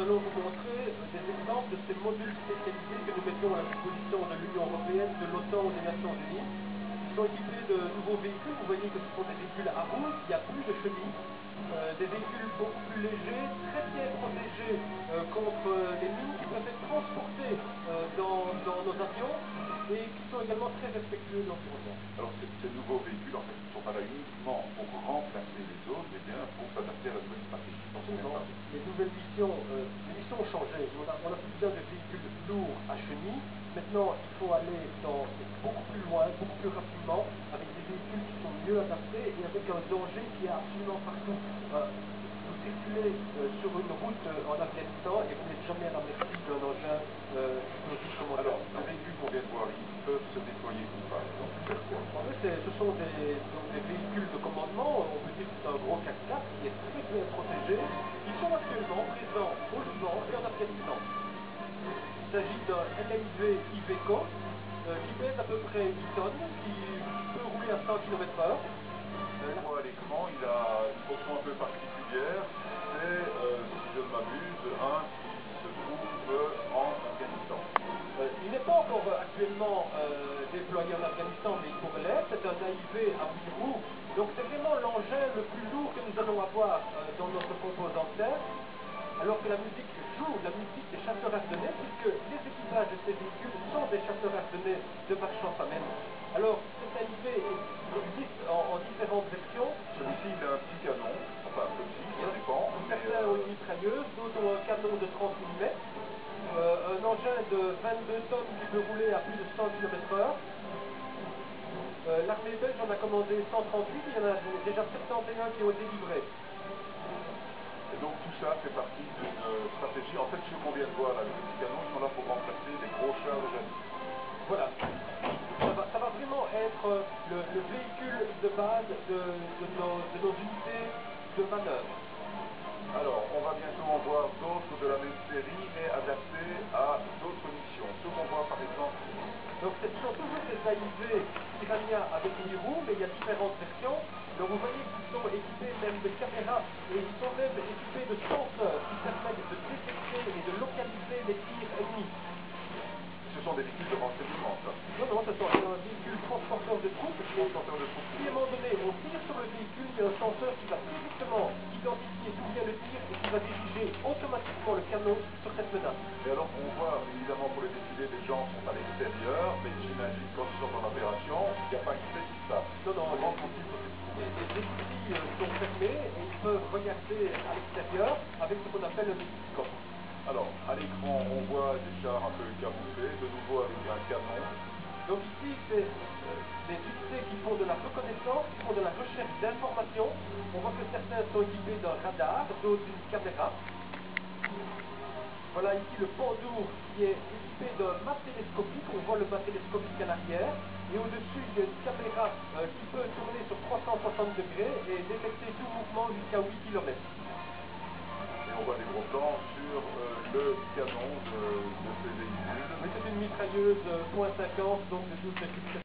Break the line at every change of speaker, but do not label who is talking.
allons vous montrer des exemples de ces modules spécialisés que nous mettons à la disposition de l'Union européenne, de l'OTAN ou des Nations Unies. Ils sont équipés de nouveaux véhicules. Vous voyez que ce sont des véhicules à roues, il n'y a plus de chenilles. Des véhicules beaucoup plus légers, très bien protégés contre les mines, qui peuvent être transportés dans nos avions et qui sont également très respectueux de l'environnement.
Alors ces nouveaux véhicules, en fait, ne sont pas là uniquement pour remplacer les autres, mais bien pour s'adapter à la nouvelle stratégie.
Absolument. Les nouvelles missions, les missions ont changé. On a plus besoin de véhicules lourds à chenilles. Maintenant, il faut aller beaucoup plus loin, beaucoup plus rapidement, avec des véhicules qui sont mieux adaptés et avec un danger qui est absolument partout. Vous circulez sur une route en Afghanistan et vous n'êtes jamais à la merci d'un engin explosif comme on l'a.
Alors, les véhicules qu'on vient de voir ici peuvent se déployer ou pas?
En fait, ce sont des véhicules de commandement. On peut dire que c'est un gros 4x4 qui est très bien protégé. Ils sont actuellement présents au Liban et en Afghanistan. Il s'agit d'un LMV Iveco qui pèse à peu près 8 tonnes, qui peut rouler à 100 km/h.
À l'écran, il a une fonction un peu particulière, c'est, si je ne m'abuse, un qui se trouve en Afghanistan.
Il n'est pas encore actuellement déployé en Afghanistan, mais il pourrait l'être. C'est un AIV à 8 roues. Donc c'est vraiment l'engin le plus lourd que nous allons avoir dans notre composante terre. Alors que la musique joue la musique des chasseurs ardennais, puisque les équipages de ces véhicules sont des chasseurs ardennais de marchands famine. Alors, cet AIV existe en différentes versions.
Celui-ci, il a un petit canon, enfin un petit, ça dépend.
Certains ont une mitrailleuse, d'autres ont un canon de 30 mm, un engin de 22 tonnes qui peut rouler à plus de 100 km/h. L'armée belge en a commandé 138, il y en a déjà 71 qui ont été livrés.
Et donc tout ça fait partie d'une stratégie. En fait, ceux qu'on vient de voir là, les petits canons, ils sont là pour remplacer les gros chars de jadis.
Voilà. Ça va vraiment être le véhicule de base de nos unités de manœuvre.
Alors, on va bientôt en voir d'autres de la même série, mais adaptés à d'autres missions. Ceux qu'on voit par exemple.
Donc ce sont toujours des AIV Piranha avec 8 roues, mais il y a différentes versions. Donc vous voyez qu'ils sont équipés même de caméras et ils sont même équipés de senseurs qui permettent de détecter et de localiser les tirs ennemis.
Ce sont des véhicules de renseignement, ça.
Non, ce sont un véhicule transporteur de troupes.
Transporteur de troupes.
Si à un moment donné on tire sur le véhicule, il y a un senseur qui va directement identifier d'où vient le tir et qui va diriger automatiquement le canon sur cette menace.
Et alors on voit évidemment pour les défilés, les gens sont à l'extérieur, mais j'imagine quand ils sont en opération, il n'y a pas une tête qui se passe.
Non,
comment font-ils pour s'exprimer?
les outils sont fermés et ils peuvent regarder à l'extérieur avec ce qu'on appelle le métiscope.
Alors, à l'écran, on voit des chars un peu camouflés, de nouveau avec un canon.
Donc ici, c'est des unités qui font de la reconnaissance, qui font de la recherche d'informations. On voit que certains sont équipés d'un radar, d'autres d'une caméra. Voilà ici le Pandour qui est équipé d'un mât télescopique. On voit le mât télescopique à l'arrière. Et au-dessus, il y a une caméra qui peut tourner sur 360 degrés et détecter tout mouvement jusqu'à 8 km.
Et on voit des gros plans sur le canon de ces véhicules.
Oui, c'est une mitrailleuse .50, donc de 12,7